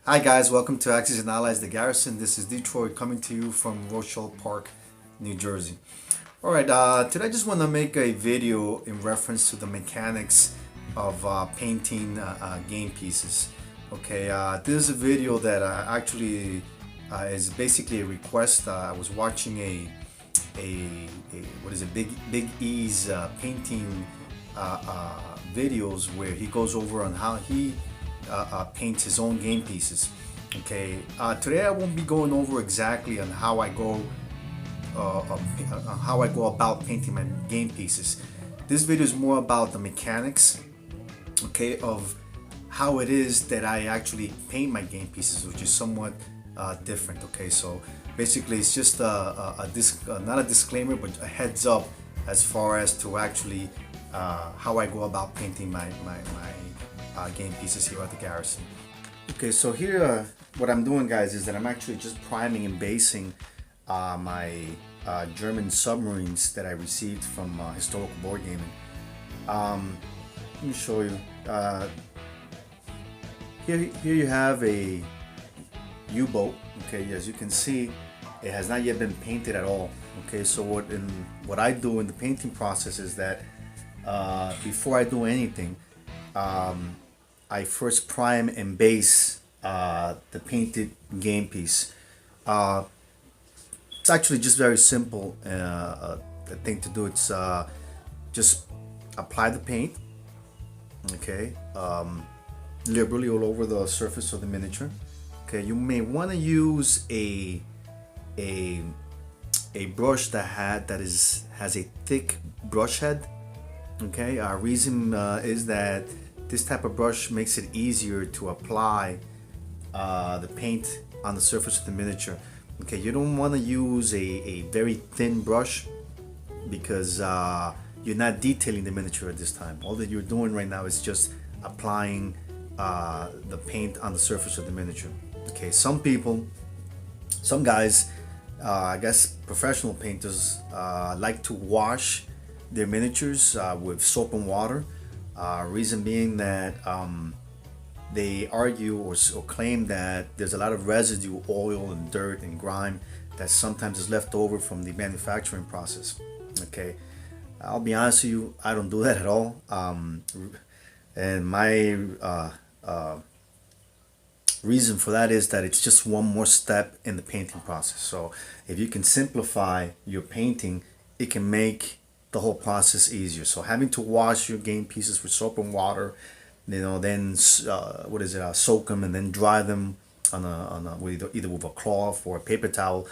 Hi guys, welcome to Axis and Allies, the Garrison. This is Detroit coming to you from Rochelle Park, New Jersey. Alright, today I just want to make a video in reference to the mechanics of painting game pieces. Okay, this is a video that actually is basically a request. I was watching what is it, Big E's painting videos where he goes over on how he paints his own game pieces. Okay, today I won't be going over exactly on how I go about painting my game pieces. This video is more about the mechanics, okay, of how it is that I actually paint my game pieces, which is somewhat different. Okay, so basically it's just not a disclaimer, but a heads up as far as to actually how I go about painting my game pieces here at the Garrison. Okay, so here what I'm doing, guys, is that I'm actually just priming and basing my German submarines that I received from Historical Board Gaming. Let me show you. Here you have a U-boat. Okay, as you can see, it has not yet been painted at all. Okay, so what I do in the painting process is that before I do anything, I first prime and base the painted game piece. It's actually just very simple thing to do. It's just apply the paint, okay, liberally all over the surface of the miniature. Okay, you may want to use a brush that has a thick brush head. Okay, our reason is that this type of brush makes it easier to apply the paint on the surface of the miniature. Okay, you don't want to use a very thin brush because you're not detailing the miniature at this time. All that you're doing right now is just applying the paint on the surface of the miniature. Okay, some guys, I guess professional painters, like to wash their miniatures with soap and water. Reason being that they argue or claim that there's a lot of residue, oil and dirt and grime that sometimes is left over from the manufacturing process. Okay, I'll be honest with you, I don't do that at all. And my reason for that is that it's just one more step in the painting process. So if you can simplify your painting, it can make the whole process easier. So having to wash your game pieces with soap and water, then soak them and then dry them with either with a cloth or a paper towel,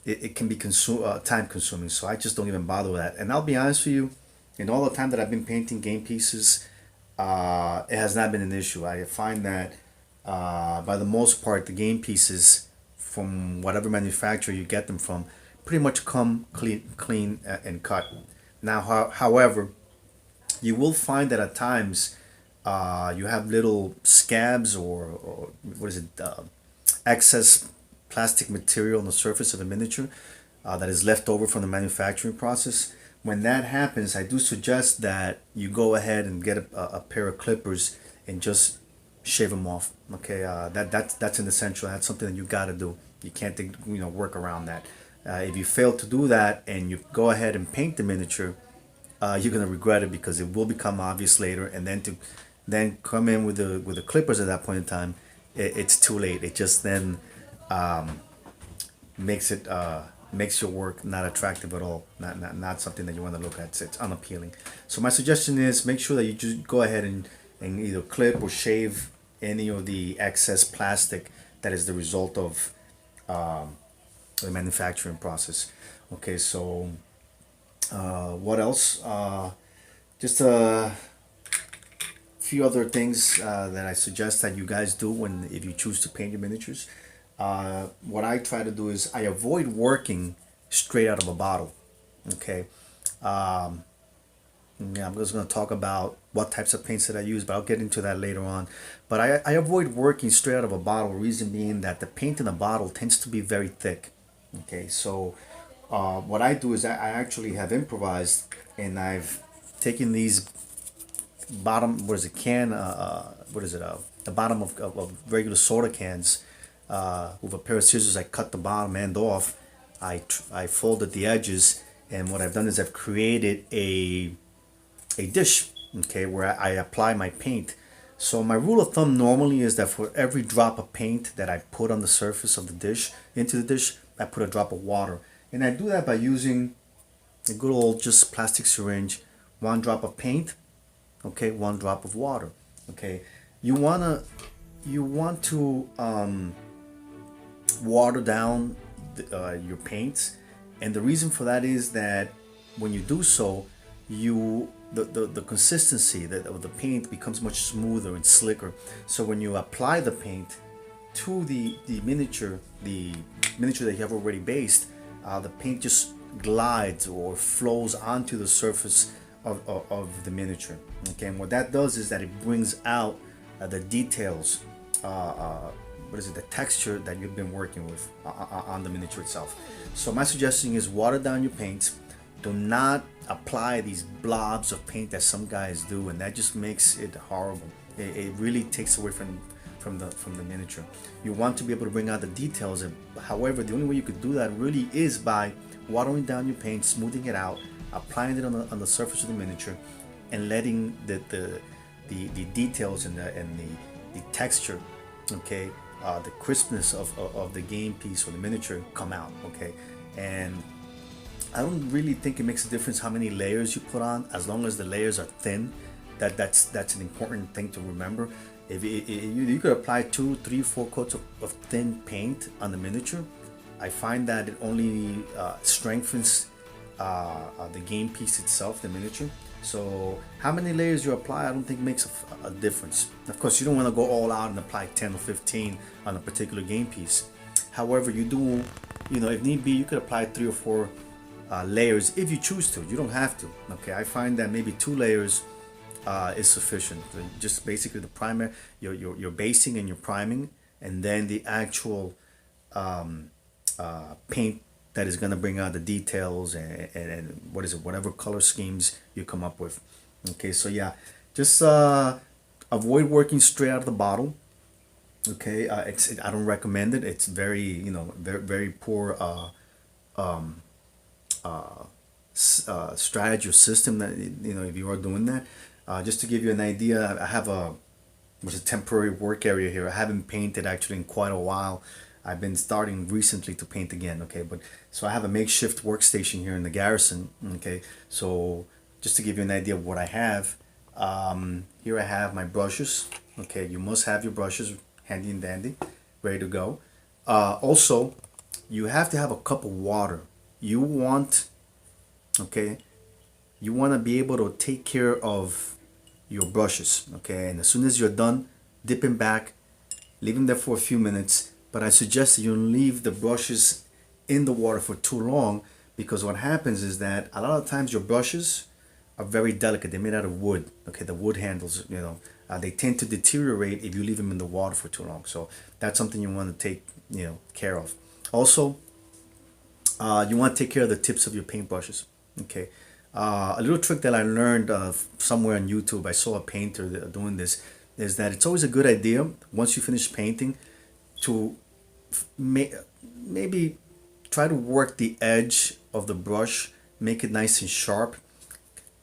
it can be time consuming. So I just don't even bother with that. And I'll be honest with you, in all the time that I've been painting game pieces, it has not been an issue. I find that by the most part, the game pieces from whatever manufacturer you get them from pretty much come clean and cut. Now, however, you will find that at times you have little scabs or excess plastic material on the surface of the miniature that is left over from the manufacturing process. When that happens, I do suggest that you go ahead and get a pair of clippers and just shave them off. Okay, that's an essential. That's something that you got to do. You can't work around that. If you fail to do that and you go ahead and paint the miniature, you're gonna regret it because it will become obvious later. And then come in with the clippers at that point in time, it's too late. It just then makes your work not attractive at all. Not something that you want to look at. It's unappealing. So my suggestion is make sure that you just go ahead and either clip or shave any of the excess plastic that is the result of the manufacturing process. Okay, so what else? Just a few other things that I suggest that you guys do if you choose to paint your miniatures. What I try to do is I avoid working straight out of a bottle. Okay, yeah, I'm just going to talk about what types of paints that I use, but I'll get into that later on. But I avoid working straight out of a bottle, reason being that the paint in a bottle tends to be very thick. Okay, so what I do is I actually have improvised and I've taken these bottom, what is it, can, what is it, the bottom of regular soda cans with a pair of scissors. I cut the bottom end off. I folded the edges, and what I've done is I've created a dish, okay, where I apply my paint. So my rule of thumb normally is that for every drop of paint that I put on the surface of the dish, into the dish, I put a drop of water. And I do that by using a good old just plastic syringe, one drop of paint, okay, one drop of water, okay. You want to water down your paints, and the reason for that is that when you do so, the consistency of the paint becomes much smoother and slicker. So when you apply the paint to the miniature that you have already based, the paint just glides or flows onto the surface of the miniature. Okay, and what that does is that it brings out the details, what is it, the texture that you've been working with on the miniature itself. So my suggestion is water down your paints. Do not apply these blobs of paint that some guys do, and that just makes it horrible. It really takes away from the miniature. You want to be able to bring out the details, and however, the only way you could do that really is by watering down your paint, smoothing it out, applying it on the surface of the miniature, and letting the details and the texture, okay, the crispness of the game piece or the miniature come out, okay. And I don't really think it makes a difference how many layers you put on, as long as the layers are thin. That's an important thing to remember. If you could apply 2, 3, 4 coats of thin paint on the miniature, I find that it only strengthens the game piece itself, the miniature. So how many layers you apply, I don't think makes a difference. Of course, you don't want to go all out and apply 10 or 15 on a particular game piece. However, you do, if need be, you could apply 3 or 4 layers if you choose to. You don't have to. Okay, I find that maybe 2 layers is sufficient. Just basically the primer, your basing and your priming, and then the actual paint that is going to bring out the details and what is it, whatever color schemes you come up with. Okay, so yeah, just avoid working straight out of the bottle. Okay, I don't recommend it. It's very, very, very poor strategy or system that, if you are doing that. Just to give you an idea, I have a temporary work area here. I haven't painted actually in quite a while. I've been starting recently to paint again. Okay, but so I have a makeshift workstation here in the garrison. Okay, so just to give you an idea of what I have, here I have my brushes. Okay, you must have your brushes handy and dandy, ready to go. Also, you have to have a cup of water. You want to be able to take care of your brushes, okay? And as soon as you're done, dip them back, leave them there for a few minutes. But I suggest that you don't leave the brushes in the water for too long, because what happens is that a lot of times your brushes are very delicate. They're made out of wood, okay? The wood handles, they tend to deteriorate if you leave them in the water for too long. So that's something you want to take, care of. Also, you want to take care of the tips of your paintbrushes, okay? A little trick that I learned somewhere on YouTube, I saw a painter doing this, is that it's always a good idea, once you finish painting, to maybe try to work the edge of the brush, make it nice and sharp.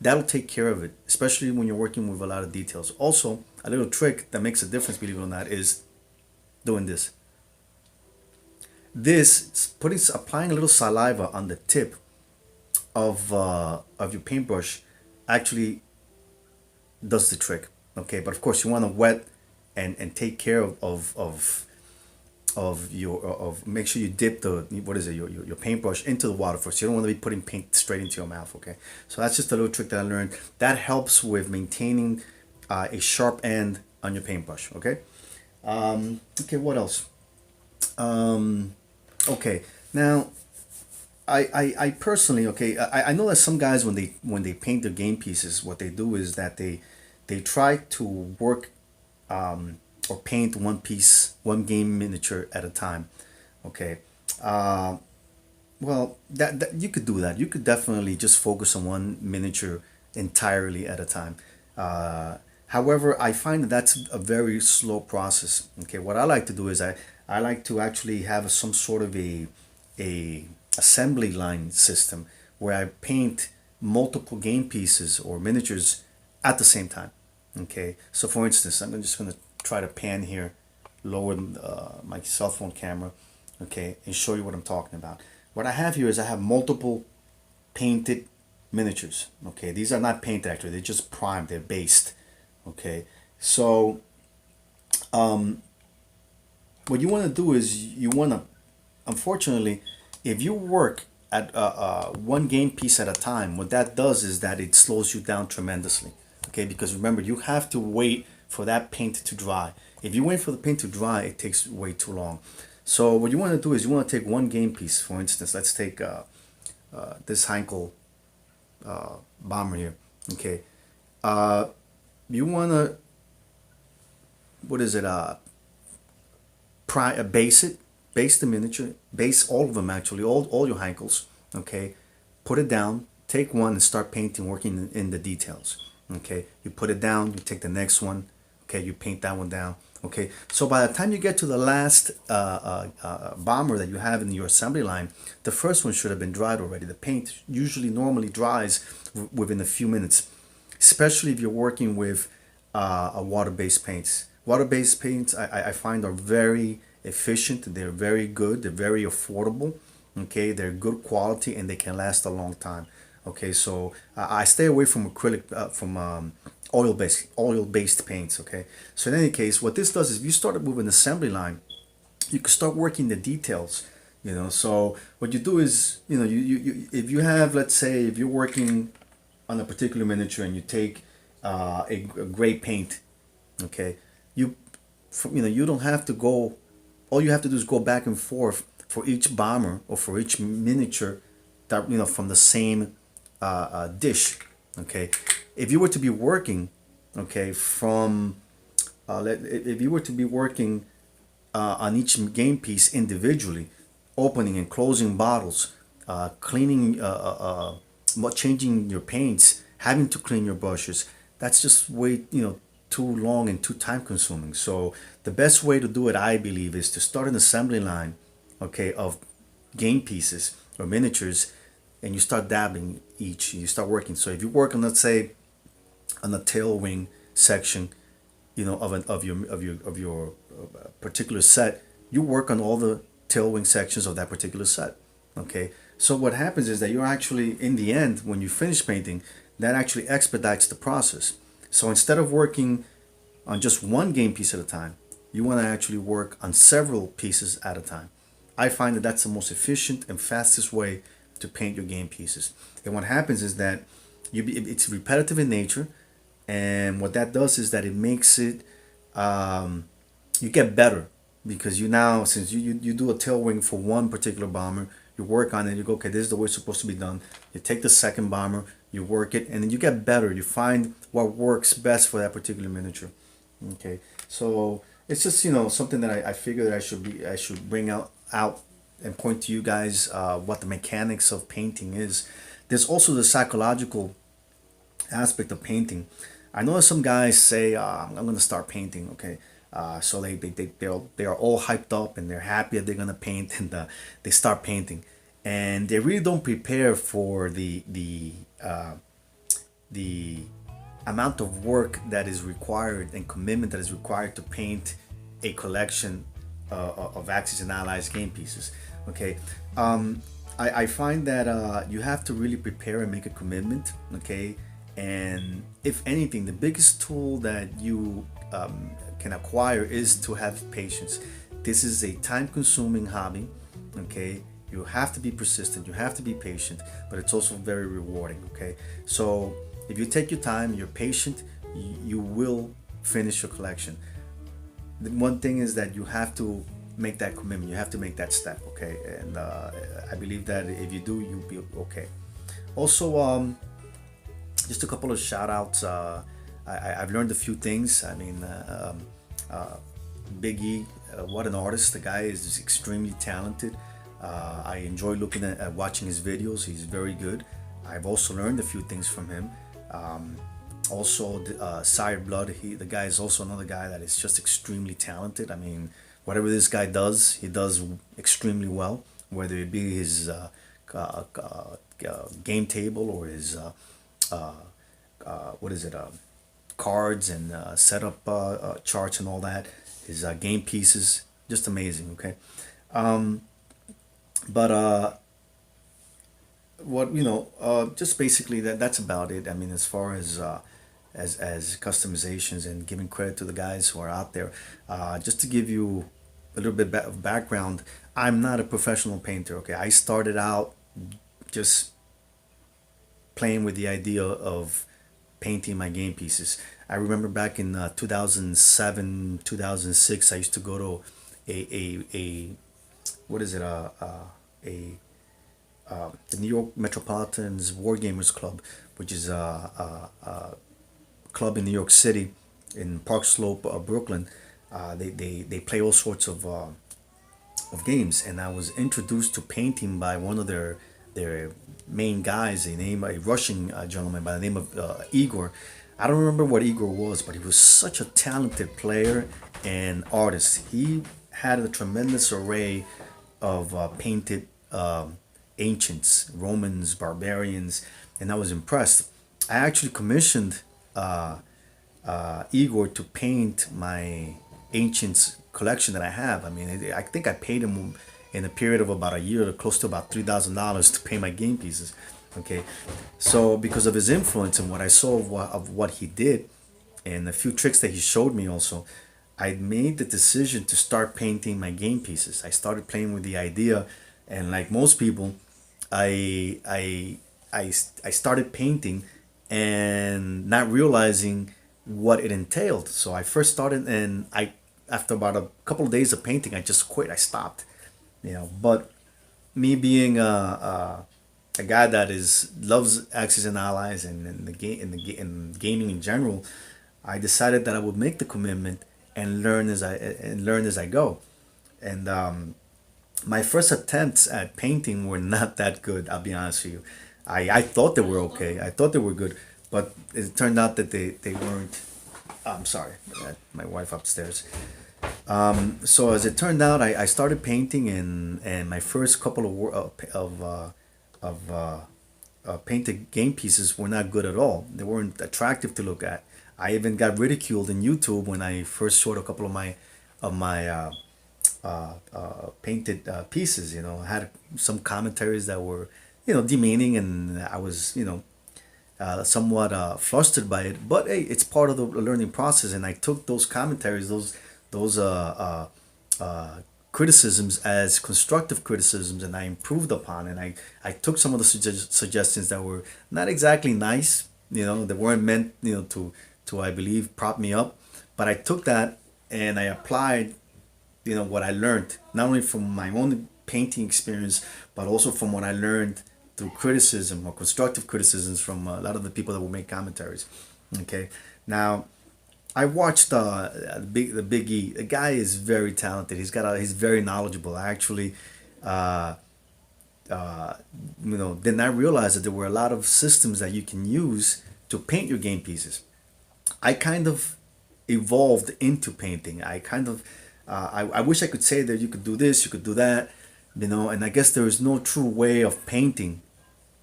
That'll take care of it, especially when you're working with a lot of details. Also, a little trick that makes a difference, believe it or not, is doing this. Applying a little saliva on the tip of your paintbrush actually does the trick. Okay, but of course you want to wet and take care of make sure you dip your paintbrush into the water first. You don't want to be putting paint straight into your mouth. Okay, so that's just a little trick that I learned that helps with maintaining a sharp end on your paintbrush. Okay. Okay, what else? Okay, now I personally, I know that some guys, when they paint their game pieces, what they do is that they try to work or paint one game miniature at a time. Okay, well, that you could do that. You could definitely just focus on one miniature entirely at a time. However, I find that that's a very slow process. Okay, what I like to do is I like to actually have some sort of a assembly line system where I paint multiple game pieces or miniatures at the same time. Okay, so for instance, I'm just gonna try to pan here, lower my cell phone camera, okay, and show you what I'm talking about. What I have here is I have multiple painted miniatures. Okay, these are not painted actually; they're just primed. They're based. Okay, so what you want to do is you want to, unfortunately, if you work at one game piece at a time, what that does is that it slows you down tremendously. Okay, because remember, you have to wait for that paint to dry. If you wait for the paint to dry, it takes way too long. So what you want to do is you want to take one game piece. For instance, let's take this Heinkel bomber here. Okay, you want to, what is it? Base it, base the miniature, base all of them actually, all your Heinkels, okay? Put it down, take one and start painting, working in the details, okay? You put it down, you take the next one, okay? You paint that one down, okay? So by the time you get to the last bomber that you have in your assembly line, the first one should have been dried already. The paint usually normally dries within a few minutes, especially if you're working with a water-based paints. Water-based paints I find are very efficient. They're very good. They're very affordable. Okay, they're good quality and they can last a long time. Okay, so I stay away from acrylic, from oil-based paints. Okay, so in any case, what this does is if you start with an assembly line, you can start working the details. So what you do is, if you have, let's say, if you're working on a particular miniature and you take a gray paint, okay, you don't have to go, all you have to do is go back and forth for each bomber or for each miniature that from the same dish. Okay, if you were to be working, okay, from if you were to be working on each game piece individually, opening and closing bottles, cleaning, changing your paints, having to clean your brushes, that's just way too long and too time consuming. So the best way to do it, I believe, is to start an assembly line, okay, of game pieces or miniatures, and you start dabbling each. You start working. So if you work on, let's say, on the tail wing section, of your particular set, you work on all the tail wing sections of that particular set. Okay. So what happens is that you're actually, in the end, when you finish painting, that actually expedites the process. So instead of working on just one game piece at a time, you want to actually work on several pieces at a time. I find that that's the most efficient and fastest way to paint your game pieces. And what happens is that it's repetitive in nature, and what that does is that it makes it, you get better, because you now, since you do a tail wing for one particular bomber, you work on it, you go, okay, this is the way it's supposed to be done. You take the second bomber, you work it, and then you get better. You find what works best for that particular miniature. Okay, so it's just something that I figure that I should bring out and point to you guys what the mechanics of painting is. There's also the psychological aspect of painting. I know some guys say, I'm gonna start painting, okay, so they are all hyped up and they're happy that they're gonna paint, and they start painting, and they really don't prepare for the amount of work that is required and commitment that is required to paint a collection of Axis and Allies game pieces. Okay, I find that you have to really prepare and make a commitment. Okay, and if anything, the biggest tool that you can acquire is to have patience. This is a time-consuming hobby. Okay, you have to be persistent, you have to be patient, but it's also very rewarding. Okay, so if you take your time, you're patient, you will finish your collection. The one thing is that you have to make that commitment, you have to make that step. Okay, and I believe that if you do, you'll be okay. Also, just a couple of shout outs. I've learned a few things. I mean, Big E, what an artist. The guy is just extremely talented. I enjoy looking watching his videos. He's very good. I've also learned a few things from him. Also, Sire Blood. The guy is also another guy that is just extremely talented. I mean, whatever this guy does, he does extremely well. Whether it be his game table or his what is it, cards and setup charts and all that. His game pieces, just amazing. Okay, but what just basically that's about it. I mean, as far as as customizations and giving credit to the guys who are out there, just to give you a little bit of background, I'm not a professional painter. Okay, I started out just playing with the idea of painting my game pieces. I remember back in 2007, 2006, I used to go to a what is it, a the New York Metropolitan's Wargamers Club, which is a club in New York City, in Park Slope, Brooklyn. They play all sorts of games, and I was introduced to painting by one of their main guys, a Russian gentleman by the name of Igor. I don't remember what Igor was, but he was such a talented player and artist. He had a tremendous array of painted ancients, Romans, barbarians, and I was impressed. I actually commissioned Igor to paint my ancients collection that I have. I mean, I think I paid him in a period of about a year, close to about $3,000 to paint my game pieces. Okay, so because of his influence and what I saw of what he did, and a few tricks that he showed me also, I made the decision to start painting my game pieces. I started playing with the idea, and like most people, I started painting and not realizing what it entailed. So I first started, and I after about a couple of days of painting, I just quit. I stopped, But me being a guy that is loves Axis and Allies and the game in gaming in general, I decided that I would make the commitment and learn as I go. And my first attempts at painting were not that good. I'll be honest with you. I thought they were okay. I thought they were good, but it turned out that they weren't. I'm sorry, my wife upstairs. So as it turned out, I started painting, and my first couple of painted game pieces were not good at all. They weren't attractive to look at. I even got ridiculed in YouTube when I first showed a couple of my painted pieces. I had some commentaries that were demeaning, and I was somewhat flustered by it. But hey, it's part of the learning process, and I took those commentaries, those criticisms as constructive criticisms, and I improved upon it. I took some of the suggestions that were not exactly nice, that weren't meant, to I believe prop me up, but I took that and I applied, what I learned, not only from my own painting experience, but also from what I learned through criticism or constructive criticisms from a lot of the people that will make commentaries. Okay, now I watched the Big E. The guy is very talented. He's very knowledgeable. I actually, did not realize that there were a lot of systems that you can use to paint your game pieces. I kind of evolved into painting. I wish I could say that you could do this, you could do that, and I guess there is no true way of painting.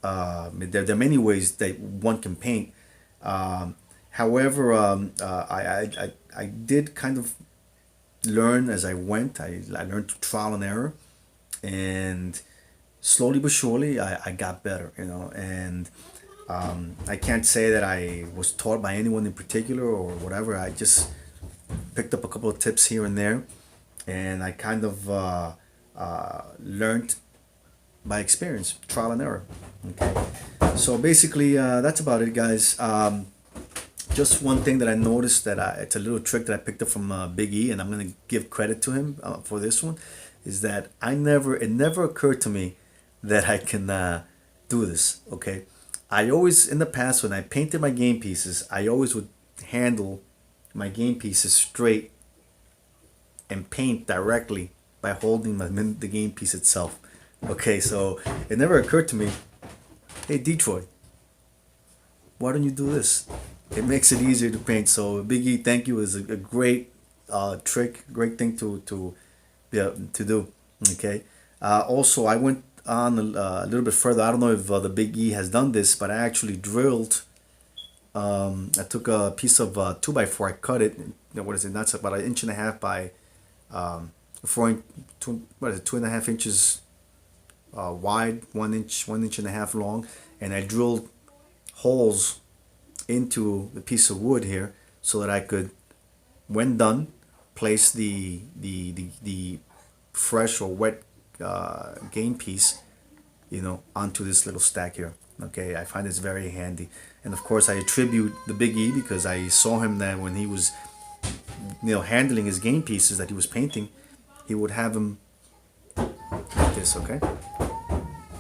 There are many ways that one can paint. However, I did kind of learn as I went. I learned through trial and error, and slowly but surely I got better, and I can't say that I was taught by anyone in particular or whatever. I just picked up a couple of tips here and there, and I kind of learned by experience, trial and error. Okay, so basically that's about it, guys. Just one thing that I noticed it's a little trick that I picked up from Big E, and I'm gonna give credit to him for this one, is that it never occurred to me that I can do this. Okay, I always in the past when I painted my game pieces, I always would handle my game pieces straight and paint directly by holding the game piece itself. Okay, so it never occurred to me, hey Detroit, why don't you do this? It makes it easier to paint. So Big E, thank you, is a great trick, great thing to yeah, to do. Okay. Also, I went on a little bit further. I don't know if the Big E has done this, but I actually drilled. I took a piece of 2x4. I cut it. What is it? That's about an inch and a half by what is it? 2.5 inches wide, 1 inch, 1.5 inches long, and I drilled holes into the piece of wood here so that I could, when done, place the fresh or wet game piece, onto this little stack here. Okay, I find it's very handy, and of course I attribute the Big E because I saw him that when he was, handling his game pieces that he was painting, he would have them like this. Okay,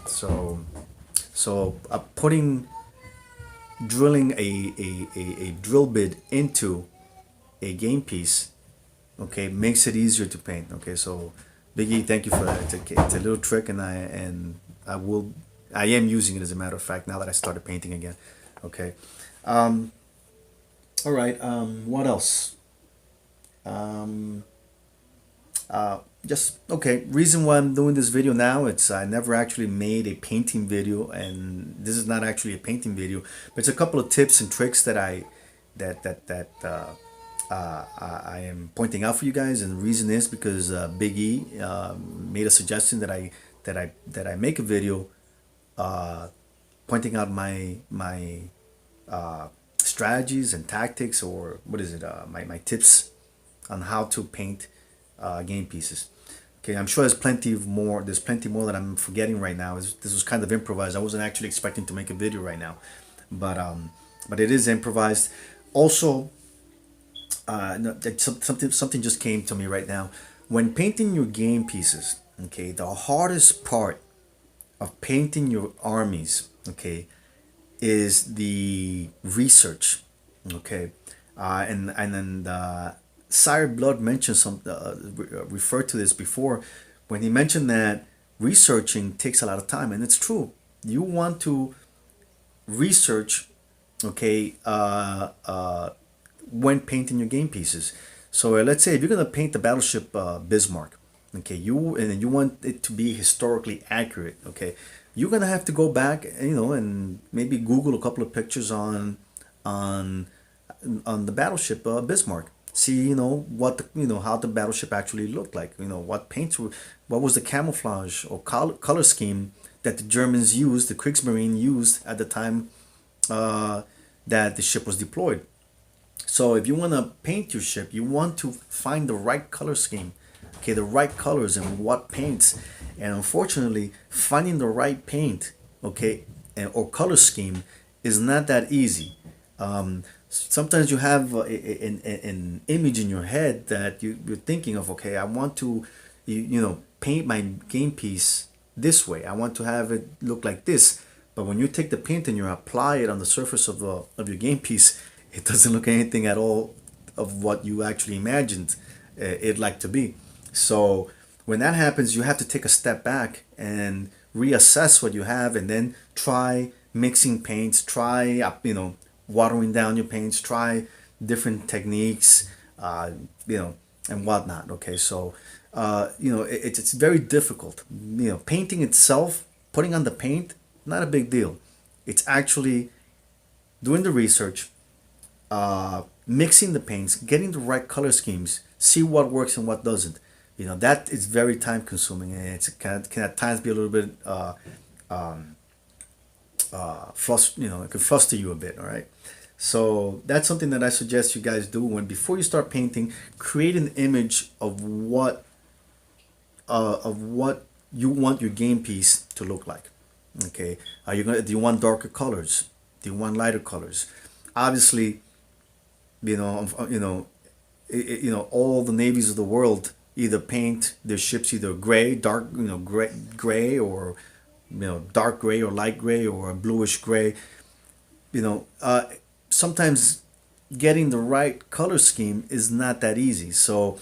so putting drilling a drill bit into a game piece, okay, makes it easier to paint. Okay, so Biggie, thank you for that. It's a little trick, and I am using it, as a matter of fact, now that I started painting again. Okay. All right. What else? Just okay. Reason why I'm doing this video now, it's I never actually made a painting video, and this is not actually a painting video, but it's a couple of tips and tricks that I am pointing out for you guys. And the reason is because Big E made a suggestion that I make a video pointing out my strategies and tactics, or what is it? My tips on how to paint game pieces. Okay, I'm sure there's plenty more. There's plenty more that I'm forgetting right now. This was kind of improvised. I wasn't actually expecting to make a video right now, but it is improvised. Also, no, something just came to me right now. When painting your game pieces, okay, the hardest part of painting your armies, okay, is the research, okay, and then Sire Blood mentioned referred to this before when he mentioned that researching takes a lot of time, and it's true. You want to research, okay, when painting your game pieces. So let's say if you're gonna paint the battleship Bismarck, okay, you want it to be historically accurate, okay, you're gonna have to go back, and maybe Google a couple of pictures on on the battleship Bismarck. See, what how the battleship actually looked like. What paints were, what was the camouflage or color scheme that the Germans used, the Kriegsmarine used at the time that the ship was deployed. So if you want to paint your ship, you want to find the right color scheme, okay, the right colors and what paints. And unfortunately, finding the right paint, okay, or color scheme is not that easy. Sometimes you have an image in your head that you're thinking of, okay, I want to, paint my game piece this way. I want to have it look like this. But when you take the paint and you apply it on the surface of your game piece, it doesn't look anything at all of what you actually imagined it like to be. So when that happens, you have to take a step back and reassess what you have, and then try mixing paints, try watering down your paints, try different techniques, and whatnot. Okay, so it's very difficult. Painting itself, putting on the paint, not a big deal. It's actually doing the research, mixing the paints, getting the right color schemes, see what works and what doesn't. That is very time consuming, and can at times be a little bit it can fluster you a bit. All right. So that's something that I suggest you guys do before you start painting. Create an image of what you want your game piece to look like. Okay. Do you want darker colors? Do you want lighter colors? Obviously, all the navies of the world either paint their ships either gray, dark, gray, or dark gray or light gray or a bluish gray. Sometimes getting the right color scheme is not that easy. So,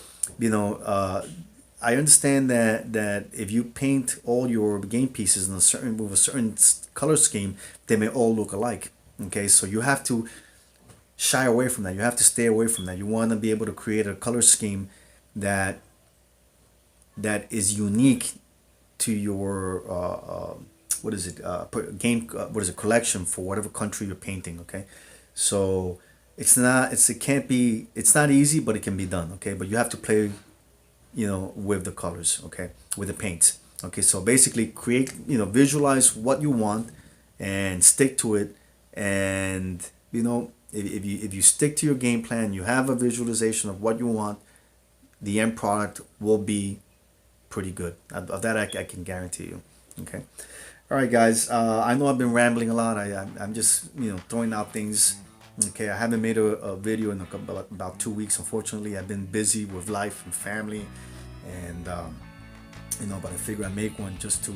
I understand that if you paint all your game pieces with a certain color scheme, they may all look alike. Okay, so you have to shy away from that. You have to stay away from that. You want to be able to create a color scheme that is unique to your what is it game what is it collection for whatever country you're painting. Okay, so it can't be, it's not easy, but it can be done. Okay, but you have to play, with the colors. Okay, with the paints. Okay, so basically create, visualize what you want and stick to it. And if you stick to your game plan, you have a visualization of what you want, the end product will be pretty good. Of that, I can guarantee you. Okay. All right, guys. I know I've been rambling a lot. I'm just throwing out things. Okay. I haven't made a video in about 2 weeks. Unfortunately, I've been busy with life and family, and but I figure I make one just to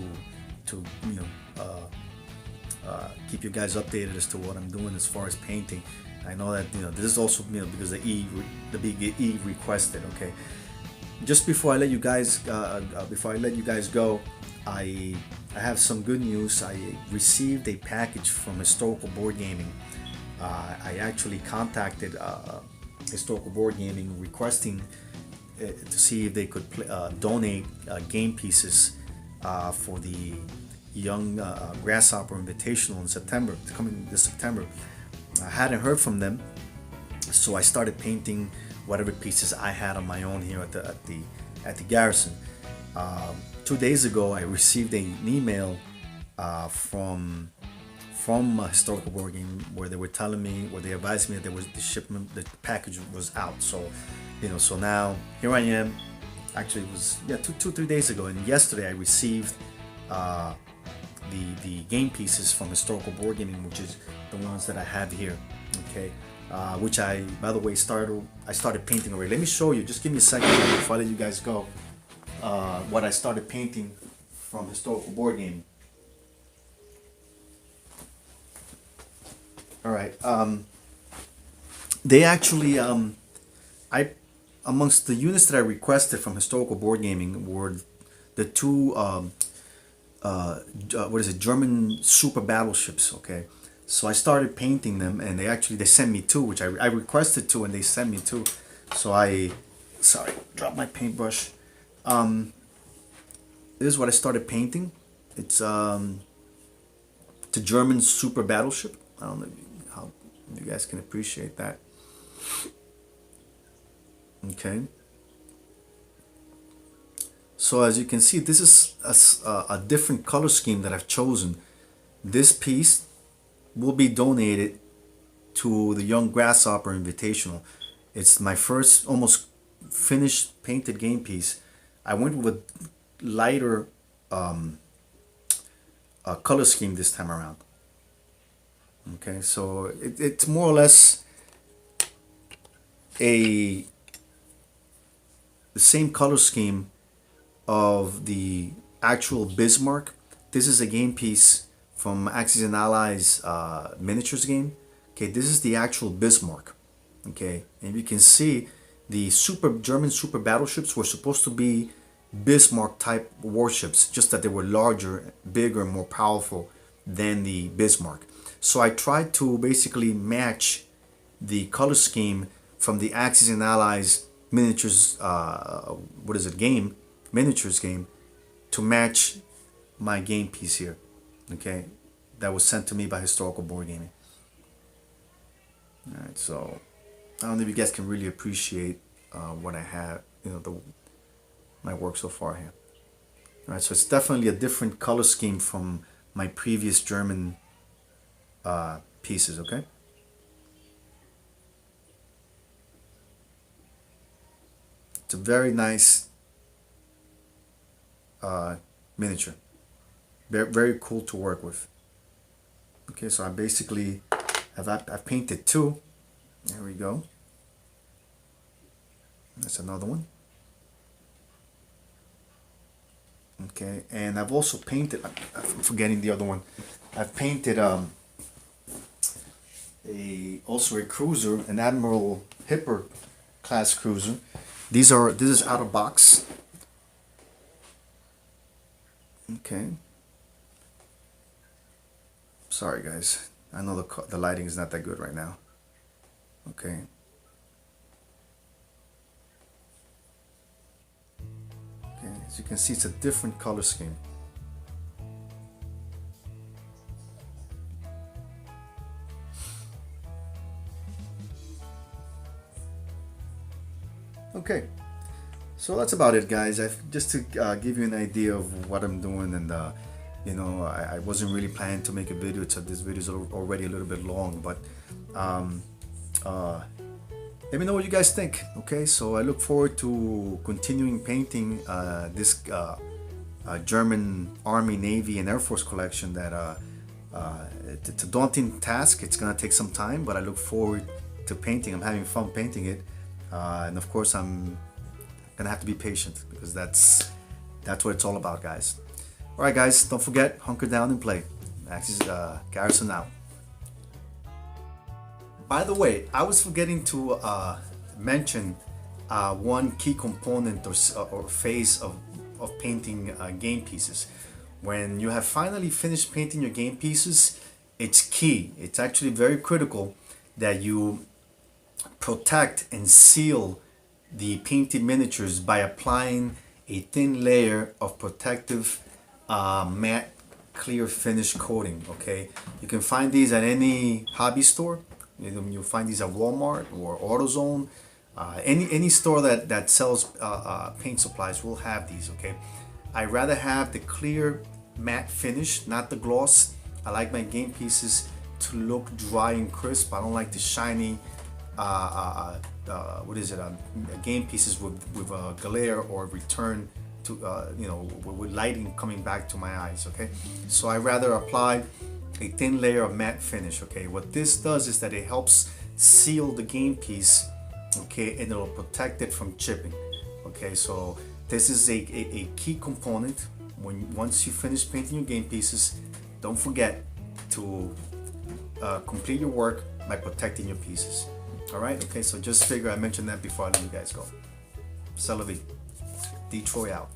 keep you guys updated as to what I'm doing as far as painting. I know that this is also because the big E requested. Okay. Just before I let you guys go, I have some good news. I received a package from Historical Board Gaming. I actually contacted Historical Board Gaming requesting to see if they could donate game pieces for the Young Grasshopper Invitational in September, coming this September. I hadn't heard from them, so I started painting whatever pieces I had on my own here at the garrison. 2 days ago, I received an email from Historical Board Game where they were telling me, where they advised me that the package was out. So now here I am. Actually, it was 3 days ago, and yesterday I received the game pieces from Historical Board Gaming, which is the ones that I have here. Okay. Which I, by the way, started painting already. Let me show you. Just give me a second before I let you guys go. What I started painting from Historical Board Game. All right. They actually, amongst the units that I requested from Historical Board Gaming were the two, German super battleships. Okay. So I started painting them, and they sent me two, which I requested two, and they sent me two. So dropped my paintbrush. This is what I started painting. It's a German super battleship. I don't know how you guys can appreciate that. Okay. So as you can see, this is a different color scheme that I've chosen. This piece will be donated to the Young Grasshopper Invitational. It's my first almost finished painted game piece. I went with a lighter color scheme this time around. Okay, so it's more or less the same color scheme of the actual Bismarck. This is a game piece from Axis and Allies miniatures game. Okay, this is the actual Bismarck. Okay, and you can see the German super battleships were supposed to be Bismarck type warships, just that they were larger, bigger, more powerful than the Bismarck. So I tried to basically match the color scheme from the Axis and Allies miniatures, miniatures game, to match my game piece here. Okay, that was sent to me by Historical Board Gaming. All right, so I don't know if you guys can really appreciate what I have, my work so far here. All right, so it's definitely a different color scheme from my previous German pieces. Okay. It's a very nice miniature. Very, very cool to work with. Okay, so I basically I've painted two. There we go. That's another one. Okay, and I've also painted, I'm forgetting the other one. I've painted also a cruiser, an Admiral Hipper class cruiser. This is out of box. Okay. Sorry guys, I know the lighting is not that good right now. Okay. Okay, as you can see, it's a different color scheme. Okay, so that's about it, guys. Just to give you an idea of what I'm doing, and I wasn't really planning to make a video, so this video is already a little bit long, but um, uh, let me know what you guys think. Okay, so I look forward to continuing painting this German Army, Navy, and Air Force collection. It's a daunting task. It's gonna take some time, but I look forward to painting. I'm having fun painting it, and of course, I'm gonna have to be patient because that's what it's all about, guys. All right, guys, don't forget, hunker down and play. Max is Garrison out. By the way, I was forgetting to mention one key component or phase of painting game pieces. When you have finally finished painting your game pieces, it's key. It's actually very critical that you protect and seal the painted miniatures by applying a thin layer of protective matte clear finish coating. Okay, you can find these at any hobby store. You'll find these at Walmart or AutoZone. Any store that sells paint supplies will have these. Okay, I rather have the clear matte finish, not the gloss. I like my game pieces to look dry and crisp. I don't like the shiny game pieces with glare or return to with lighting coming back to my eyes. Okay, so I rather apply a thin layer of matte finish. Okay, what this does is that it helps seal the game piece, okay, and it'll protect it from chipping. Okay, so this is a key component. Once you finish painting your game pieces, don't forget to complete your work by protecting your pieces. All right, okay, so just figure I mentioned that before I let you guys go. C'est la vie. Detroit out.